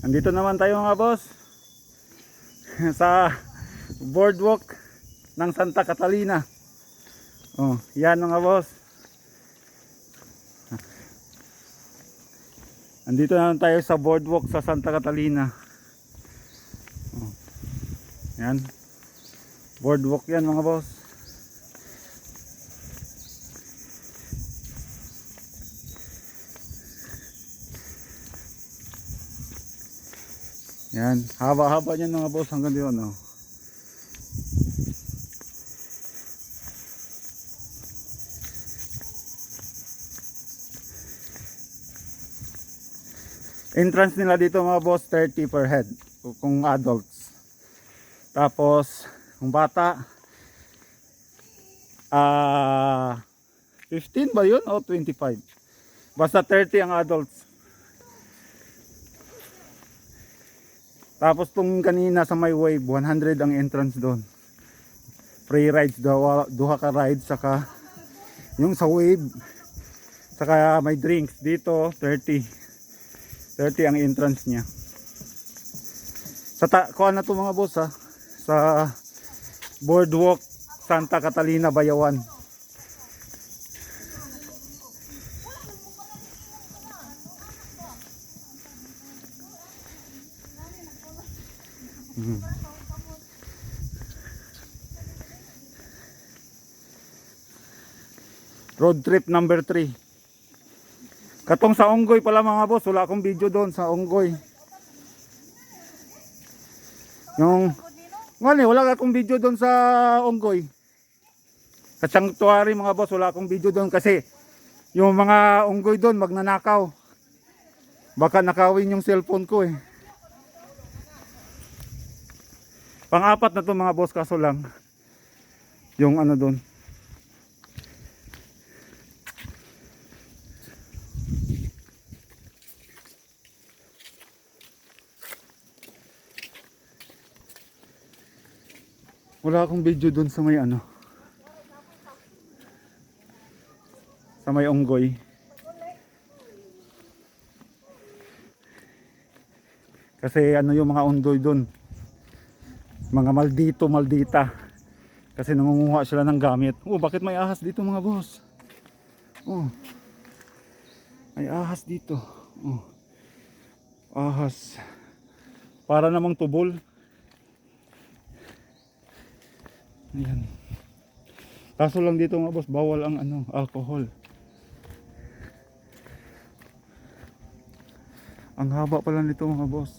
Andito naman tayo mga boss sa boardwalk ng Santa Catalina. Oh, yan mga boss. Andito naman tayo sa boardwalk sa Santa Catalina. Oh, yan. Boardwalk yan mga boss. Yan, haba-haba niyan mga boss hanggang doon, oh. Entrance nila dito mga boss 30 per head kung adults. Tapos kung bata 15 ba yun o 25? Basta 30 ang adults. Tapos tong kanina sa may wave 100 ang entrance doon. Free rides duha ka rides, saka yung sa wave, saka may drinks dito 30 ang entrance niya. Sa kuan na to mga boss ha, sa boardwalk Santa Catalina, Bayawan. Road trip number 3. Katong sa Onggoy pala mga boss, wala akong video doon sa Onggoy. Yung wala akong video doon sa Onggoy. Sa sanctuary mga boss, wala akong video doon kasi yung mga Onggoy doon magnanakaw. Baka nakawin yung cellphone ko eh. Pang-apat na to mga boss, kaso lang yung ano doon. Wala akong video doon sa may ano, sa may Onggoy. Kasi ano yung mga Onggoy doon, mga maldita. Kasi nangunguha sila ng gamit. Oh, bakit may ahas dito mga boss? Oh, may ahas dito. Oh, ahas. Para namang tubol. Ayan. Kaso lang dito mga boss, bawal ang ano, alcohol. Ang haba pala nito mga boss.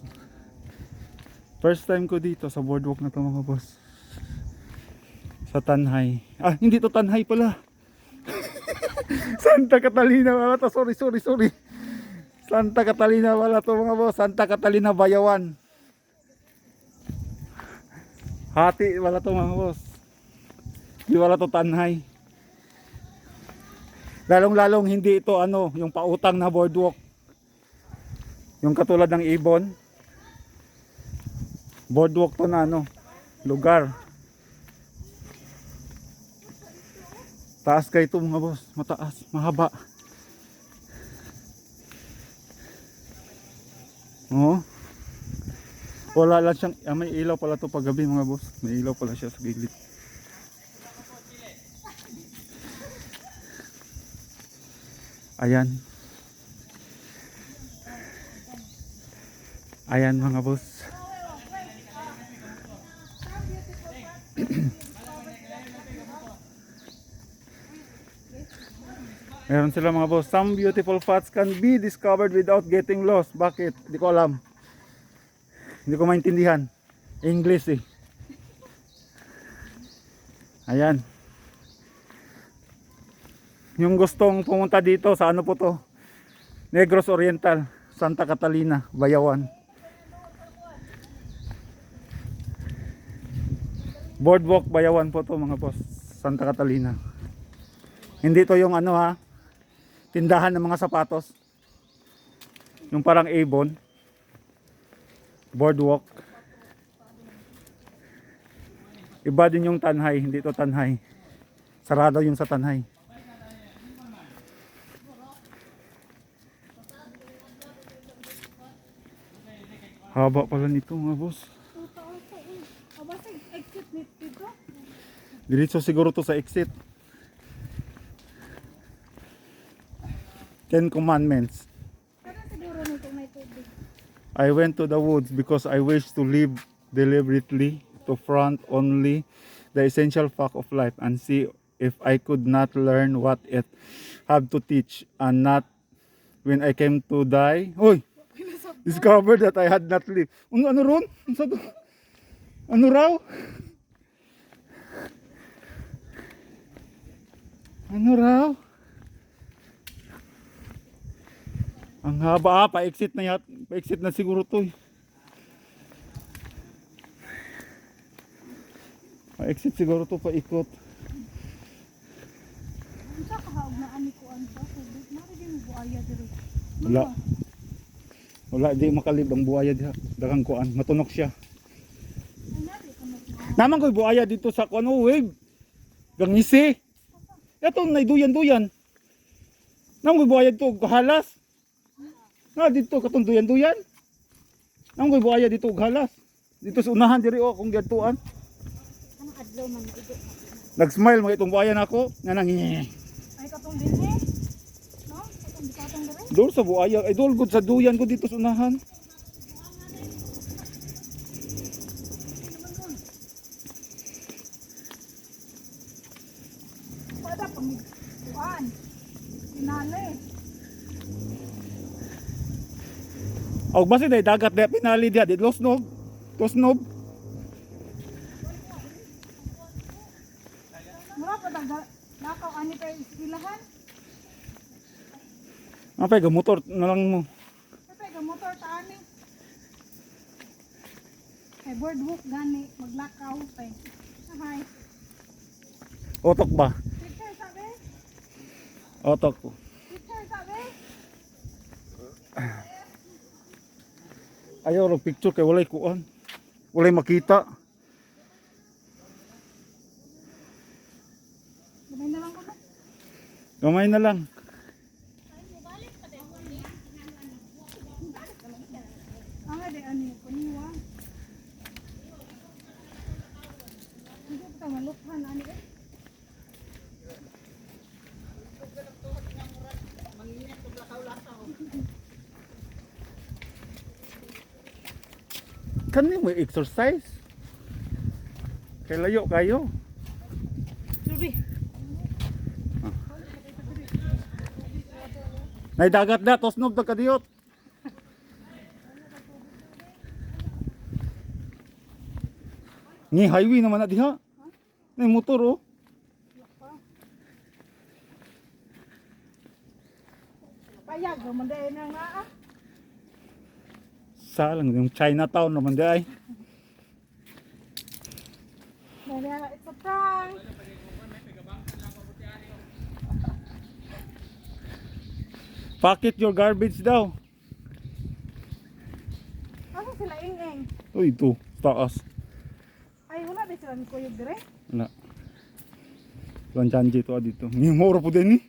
First time ko dito sa boardwalk na to mga boss. Sa Tanhay. Ah, hindi to Tanhay pala. Santa Catalina pala to. Sorry. Santa Catalina pala to mga boss. Santa Catalina, Bayawan. Hati pala to mga boss. Di wala to Tanhay. Lalong hindi ito ano, yung pautang na boardwalk. Yung katulad ng Ibon. Boardwalk to na ano, lugar. Taas kayo ito mga boss, mataas, mahaba. Oh. Wala lang siyang, may ilaw pala to pag gabi mga boss. May ilaw pala siya sa gilid. Ayan. Ayan mga boss. Meron sila mga boss. Some beautiful spots can be discovered without getting lost. Bakit? Hindi ko alam. Hindi ko maintindihan. English eh. Ayan. Yung gustong pumunta dito sa ano po to, Negros Oriental, Santa Catalina, Bayawan. Boardwalk Bayawan po to mga boss, Santa Catalina. Hindi to yung ano ha, tindahan ng mga sapatos. Yung parang Avon. Boardwalk. Iba din yung Tanhay, hindi to Tanhay. Sarado yung sa Tanhay. Haba pala nito mga boss. Tuta ata eh. O basta exit dito. Diretso siguro to sa exit. 10 Commandments. Para siguro nito may tubig. I went to the woods because I wish to live deliberately, to front only the essential fact of life and see if I could not learn what it have to teach, and not when I came to die. Hoy! Discovered that I had not lived. Ano ron? Ano raw? Ano raw? Ang haba, pa-exit na yat. Pa-exit na siguro to. Pa-exit siguro to, paikot. Ang sa kahaog na ani ko ang sa tubig. Mari din buaya diri. Wala. Wala, di makalib ang buhaya diha. Daghang kuan, matunok siya. Ay nabi ka mag. Naman ko'y buhaya dito sa kuan, wave. Gangisi. Ito, naiduyan-duyan. Naman ko'y buhaya dito, halas. Nga dito, katong duyan-duyan. Naman ko'y buhaya dito, halas. Dito sa unahan, diri o, kung gatuan. Anong adlaw man ido. Nag-smile mga itong buhaya na ako. Nga nang Ay katong dinhi. No? Katong bikatong diri. doon sa buhaya. Ay doon good sa duyan ko dito sa unahan. Pada pang kuan. Pinali. Og basi day dagat day pinali dia di losnog. Tosnob. Mura pa daga nakaw ani kay istilahan. Apay ga motor na lang mo. Kapay ka motor ta ani. Kay boardwalk gani maglakaw kay. Ahay. Otok ba? Picture sabi? Otok ko. Picture sabi? Ayaw ro picture kay walay kuan. Walay makita. Gamay na lang ko na. Gamay na lang. Anga de ani ko niwa. Hindi kita maluphan ani eh. Kani mo exercise. Kay layo kayo. Ruby. Nay dagat na tosnog ta kadiyot. Ni highway naman na diha. Nay motor oh. Payag man day na nga ah. Sa lang yung Chinatown naman di ay. Dahil it's a prank. Pocket your garbage daw. Ano sila ing-ing? Uy, ito, taas. Ay wala ba sila ni kuyog dire? Wala. Tuan Chanji to dito. Ni moro po din ni.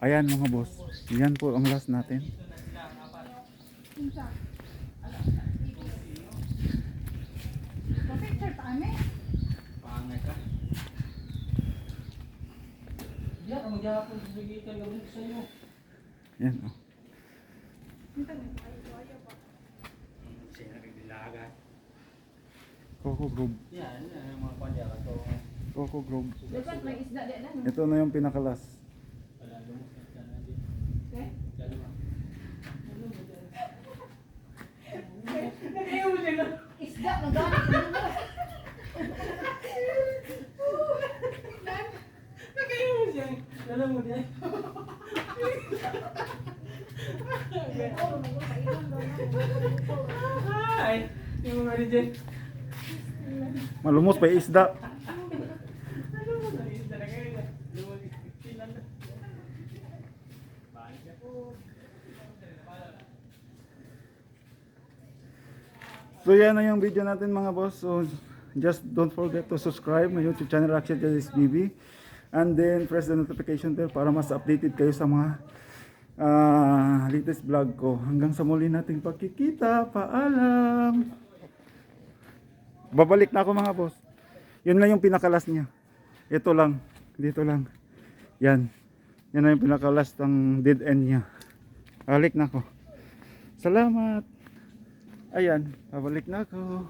Ayan mga boss. Yan po ang last natin. Kinsa? Picture ta ani? Pangay ka. Diya ka magyapon sa bigitan gabon sa iyo. Yan oh. Kinsa ni ayaw pa. Siya nagdilaga. Coco Grove. Yan, ang mga pandya ka to. Coco Grove. Dapat may isda din na. Ito na yung pinakalas. Wala lumos ka na din. Okay? Lalo ma. Isda na gamit na mo. Lalo mo diyan. Ay, yung mga diyan. Malumos pa yung isda. Ano mo na isda na kayo. Lumos ilan na. Balik ka. So yan na yung video natin mga boss. So just don't forget to subscribe my YouTube channel Raksha BB. And then press the notification bell para mas updated kayo sa mga latest vlog ko. Hanggang sa muli nating pagkikita. Paalam. Babalik na ako mga boss. Yun lang yung pinakalas niya. Ito lang. Dito lang. Yan. Yan na yung pinakalas ng dead end niya. Balik na ako. Salamat. Ayan. Babalik na ako.